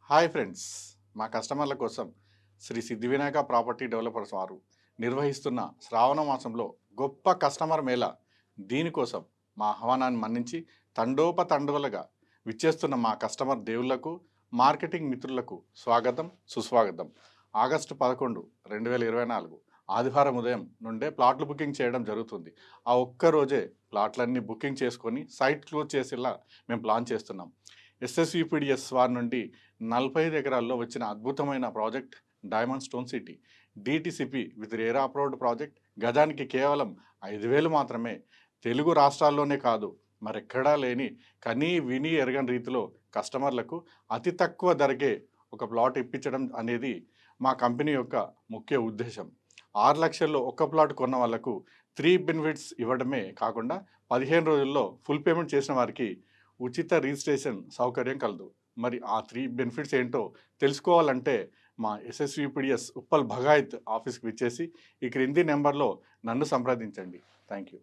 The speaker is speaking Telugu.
హాయ్ ఫ్రెండ్స్, మా కస్టమర్ల కోసం శ్రీ సిద్ధివినాయక ప్రాపర్టీ డెవలపర్స్ వారు నిర్వహిస్తున్న శ్రావణ మాసంలో గొప్ప కస్టమర్ మేళా. దీనికోసం మా ఆహ్వానాన్ని మన్నించి తండోపతండోలుగా విచ్చేస్తున్న మా కస్టమర్ దేవుళ్లకు, మార్కెటింగ్ మిత్రులకు స్వాగతం, సుస్వాగతం. ఆగస్టు 11, 2024 ఆదివారం ఉదయం నుండే ప్లాట్లు బుకింగ్ చేయడం జరుగుతుంది. ఆ ఒక్క రోజే ప్లాట్లన్నీ బుకింగ్ చేసుకొని సైట్ క్లోజ్ చేసేలా మేము ప్లాన్ చేస్తున్నాం. ఎస్ఎస్విపిడిఎస్ వారి నుండి 45 ఎకరాల్లో వచ్చిన అద్భుతమైన project diamond stone city DTCP with RERA approved project. గజానికి కేవలం 5,000 మాత్రమే. తెలుగు రాష్ట్రాల్లోనే కాదు, మరెక్కడా లేని కనీ విని ఎరగని రీతిలో కస్టమర్లకు అతి తక్కువ ధరకే ఒక ప్లాట్ ఇప్పించడం అనేది మా కంపెనీ యొక్క ముఖ్య ఉద్దేశం. 6 లక్షల్లో ఒక్క ప్లాట్ కొన్న వాళ్లకు 3 బెనిఫిట్స్ ఇవ్వడమే కాకుండా 15 రోజుల్లో ఫుల్ పేమెంట్ చేసిన వారికి ఉచిత రిజిస్ట్రేషన్ సౌకర్యం కలదు. మరి ఆ 3 బెనిఫిట్స్ ఏంటో తెలుసుకోవాలంటే మా ఎస్ఎస్విపిడిఎస్ ఉప్పల్ భగాయత్ ఆఫీస్కి విచ్చేసి ఈ క్రింది నెంబర్లో నన్ను సంప్రదించండి. Thank you.